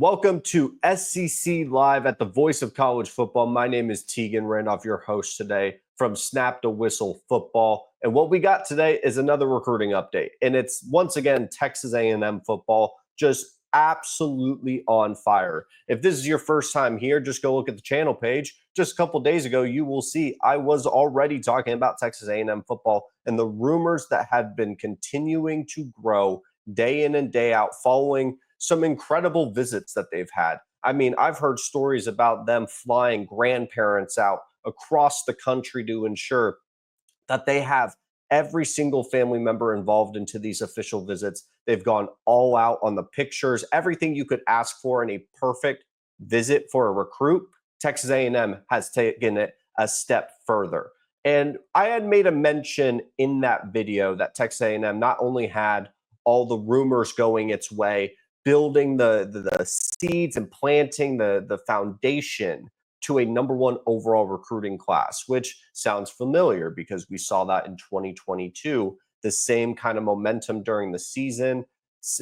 Welcome to SEC Live at the Voice of College Football. My name is Tegan Randolph, your host today from Snap to Whistle Football. And what we got today is another recruiting update. And it's once again Texas A&M football, just absolutely on fire. If this is your first time here, just go look at the channel page. Just a couple days ago, you will see I was already talking about Texas A&M football and the rumors that have been continuing to grow day in and day out following some incredible visits that they've had. I mean, I've heard stories about them flying grandparents out across the country to ensure that they have every single family member involved into these official visits. They've gone all out on the pictures, everything you could ask for in a perfect visit for a recruit. Texas A&M has taken it a step further. And I had made a mention in that video that Texas A&M not only had all the rumors going its way, building the seeds and planting the foundation to a number one overall recruiting class, which sounds familiar because we saw that in 2022, the same kind of momentum during the season.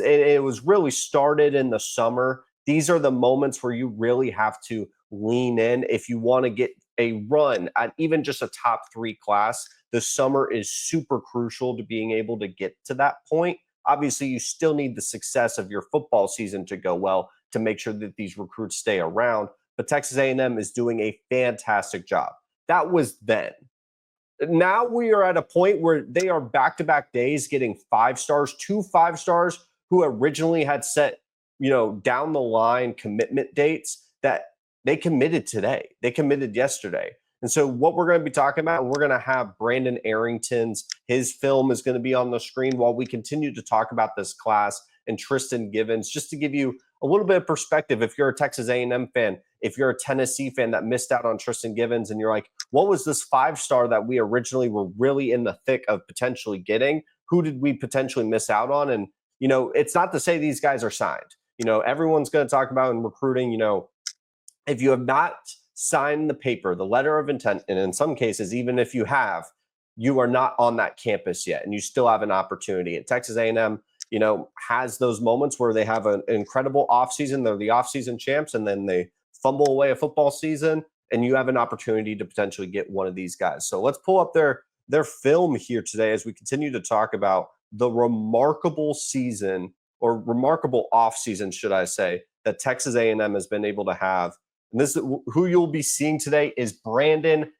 It was really started in the summer. These are the moments where you really have to lean in if you want to get a run at even just a top three class. The summer is super crucial to being able to get to that point. Obviously, you still need the success of your football season to go well to make sure that these recruits stay around. But Texas A&M is doing a fantastic job. That was then. Now we are at a point where they are back-to-back days getting 5 stars, 2 5-stars who originally had set, down the line commitment dates that they committed today. They committed yesterday. And so what we're going to be talking about, we're going to have Brandon Arrington's, his film is going to be on the screen while we continue to talk about this class, and Tristan Givens, just to give you a little bit of perspective. If you're a Texas A&M fan, if you're a Tennessee fan that missed out on Tristan Givens and you're like, what was this 5-star that we originally were really in the thick of potentially getting? Who did we potentially miss out on? And, it's not to say these guys are signed. Everyone's going to talk about in recruiting, if you have not sign the paper, the letter of intent, and in some cases, even if you have, you are not on that campus yet, and you still have an opportunity. And Texas A&M, has those moments where they have an incredible offseason. They're the offseason champs, and then they fumble away a football season, and you have an opportunity to potentially get one of these guys. So let's pull up their film here today as we continue to talk about the remarkable season, or remarkable offseason, should I say, that Texas A&M has been able to have. And this, who you'll be seeing today, is Brandon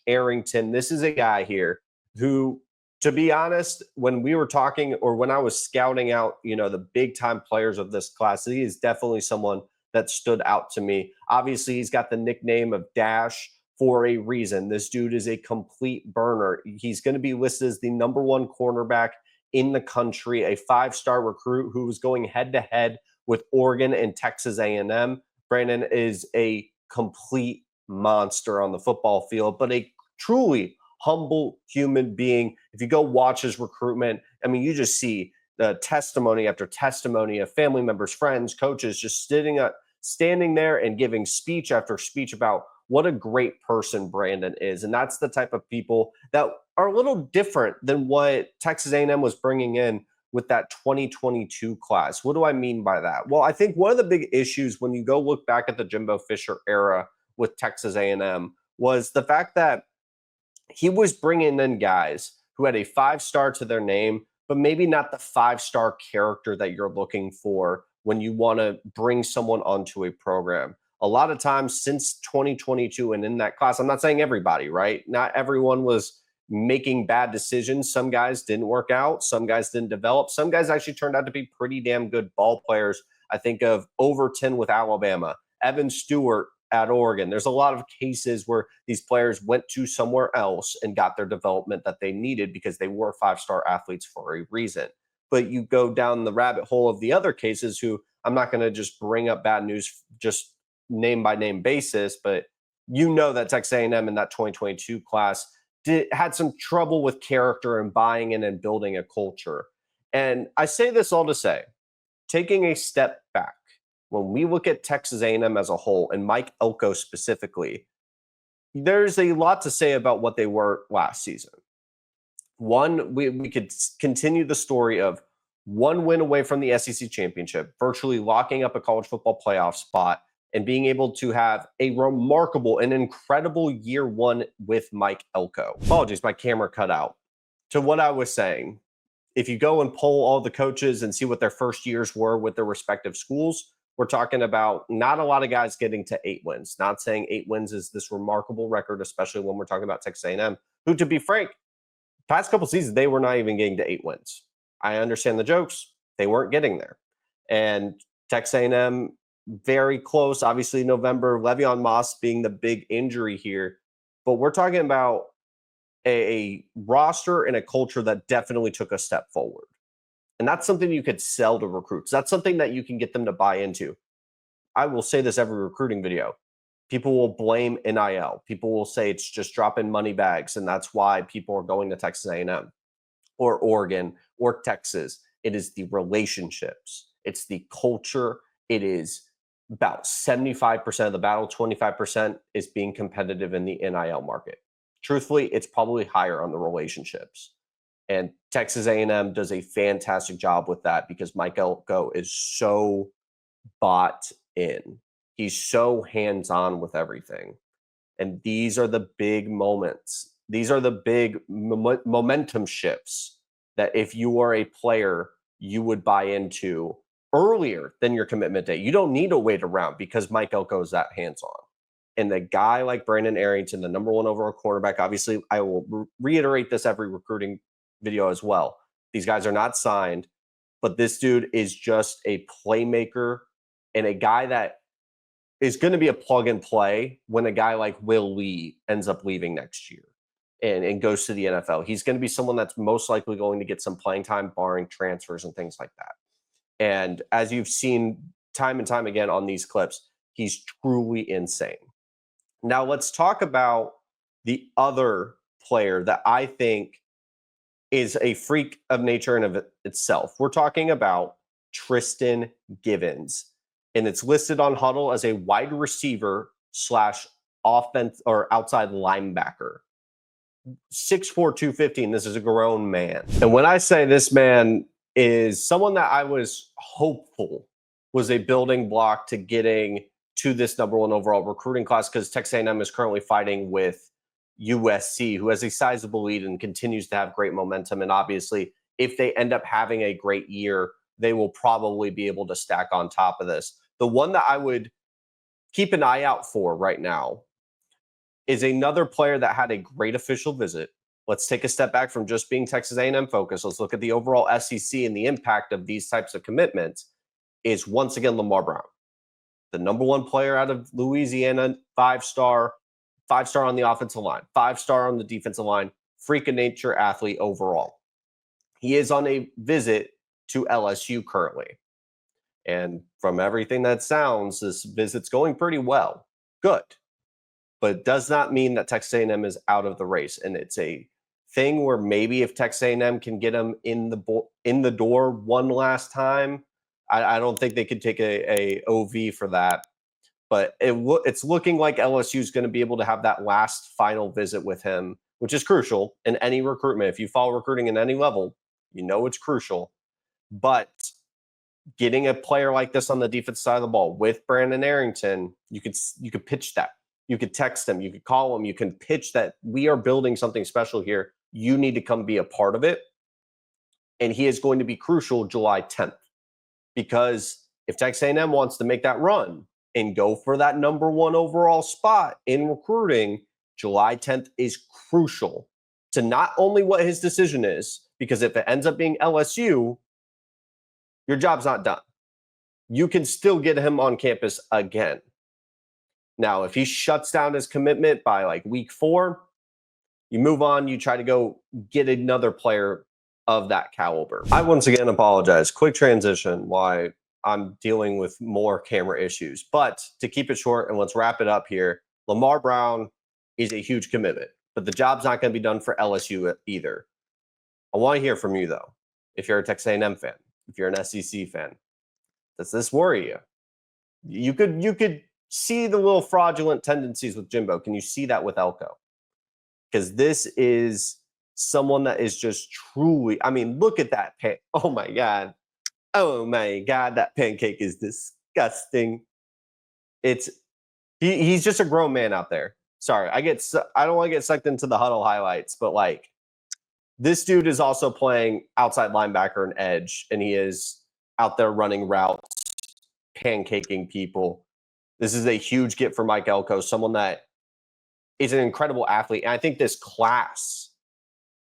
Arrington. This is a guy here who, to be honest, when we were talking, or when I was scouting out, the big time players of this class, he is definitely someone that stood out to me. Obviously, he's got the nickname of Dash for a reason. This dude is a complete burner. He's going to be listed as the number one cornerback in the country, a 5-star recruit who was going head to head with Oregon and Texas A&M. Brandon is a complete monster on the football field, but a truly humble human being. If you go watch his recruitment, you just see the testimony after testimony of family members, friends, coaches, just standing there and giving speech after speech about what a great person Brandon is. And that's the type of people that are a little different than what Texas A&M was bringing in with that 2022 class. What do I mean by that? Well, I think one of the big issues when you go look back at the Jimbo Fisher era with Texas A&M was the fact that he was bringing in guys who had a 5-star to their name, but maybe not the 5-star character that you're looking for when you want to bring someone onto a program. A lot of times since 2022 and in that class, I'm not saying everybody, right? Not everyone was making bad decisions. Some guys didn't work out. Some guys didn't develop. Some guys actually turned out to be pretty damn good ball players. I think of Overton with Alabama, Evan Stewart at Oregon. There's a lot of cases where these players went to somewhere else and got their development that they needed because they were 5-star athletes for a reason. But you go down the rabbit hole of the other cases who, I'm not going to just bring up bad news just name by name basis, but that Texas A&M in that 2022 class had some trouble with character and buying in and building a culture. And I say this all to say, taking a step back, when we look at Texas A&M as a whole, and Mike Elko specifically, there's a lot to say about what they were last season. One, we could continue the story of one win away from the SEC championship, virtually locking up a college football playoff spot, and being able to have a remarkable and incredible year one with Mike Elko. Apologies, my camera cut out. To what I was saying, if you go and poll all the coaches and see what their first years were with their respective schools, we're talking about not a lot of guys getting to 8 wins. Not saying 8 wins is this remarkable record, especially when we're talking about Texas A&M, who, to be frank, past couple seasons, they were not even getting to 8 wins. I understand the jokes. They weren't getting there. And Texas A&M, very close. Obviously, November, Le'Veon Moss being the big injury here. But we're talking about a roster and a culture that definitely took a step forward. And that's something you could sell to recruits. That's something that you can get them to buy into. I will say this every recruiting video. People will blame NIL. People will say it's just dropping money bags, and that's why people are going to Texas A&M or Oregon or Texas. It is the relationships. It's the culture. It is about 75% of the battle. 25% is being competitive in the NIL market. Truthfully, it's probably higher on the relationships. And Texas A&M does a fantastic job with that because Mike Elko is so bought in. He's so hands-on with everything. And these are the big moments. These are the big momentum shifts that if you are a player, you would buy into earlier than your commitment date. You don't need to wait around because Mike Elko is that hands-on. And the guy like Brandon Arrington, the number 1 overall quarterback, obviously, I will reiterate this every recruiting video as well. These guys are not signed, but this dude is just a playmaker and a guy that is going to be a plug and play when a guy like Will Lee ends up leaving next year and goes to the NFL. He's going to be someone that's most likely going to get some playing time, barring transfers and things like that. And as you've seen time and time again on these clips, he's truly insane. Now let's talk about the other player that I think is a freak of nature in of itself. We're talking about Tristan Givens, and it's listed on Huddle as a wide receiver / offense or outside linebacker. 6'4", 215. This is a grown man. And when I say this man is someone that I was hopeful was a building block to getting to this number 1 overall recruiting class, because Texas A&M is currently fighting with USC, who has a sizable lead and continues to have great momentum. And obviously, if they end up having a great year, they will probably be able to stack on top of this. The one that I would keep an eye out for right now is another player that had a great official visit. Let's take a step back from just being Texas A&M focused. Let's look at the overall SEC and the impact of these types of commitments. Is once again Lamar Brown, the number 1 player out of Louisiana, 5-star on the offensive line, 5-star on the defensive line, freak of nature athlete overall. He is on a visit to LSU currently. And from everything that sounds, this visit's going pretty well. Good. But it does not mean that Texas A&M is out of the race. And it's a thing where maybe if Texas A&M can get him in the door one last time, I don't think they could take a OV for that. But it's looking like LSU is going to be able to have that last final visit with him, which is crucial in any recruitment. If you follow recruiting in any level, you know it's crucial. But getting a player like this on the defense side of the ball with Brandon Arrington, you could pitch that. You could text him. You could call him. You can pitch that we are building something special here. You need to come be a part of it. And he is going to be crucial July 10th. Because if Texas A&M wants to make that run and go for that number 1 overall spot in recruiting, July 10th is crucial to not only what his decision is, because if it ends up being LSU, your job's not done. You can still get him on campus again. Now, if he shuts down his commitment by like week 4, you move on, you try to go get another player of that caliber. I once again apologize. Quick transition why I'm dealing with more camera issues. But to keep it short, and let's wrap it up here, Lamar Brown is a huge commitment, but the job's not going to be done for LSU either. I want to hear from you, though. If you're a Texas A&M fan, if you're an SEC fan, does this worry you? You could see the little fraudulent tendencies with Jimbo. Can you see that with Elko? Because this is someone that is just truly, I mean, look at that oh my god. Oh my god, that pancake is disgusting. It's he's just a grown man out there. Sorry, I don't want to get sucked into the huddle highlights, but like this dude is also playing outside linebacker and edge, and he is out there running routes, pancaking people. This is a huge get for Mike Elko, someone that is an incredible athlete. And I think this class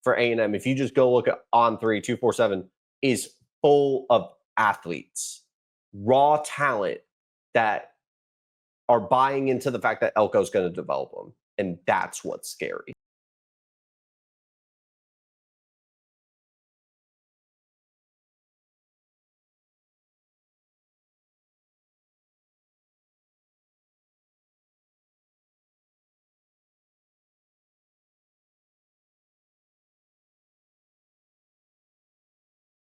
for A&M, if you just go look at On3 247, is full of athletes, raw talent that are buying into the fact that Elko's going to develop them. And that's what's scary.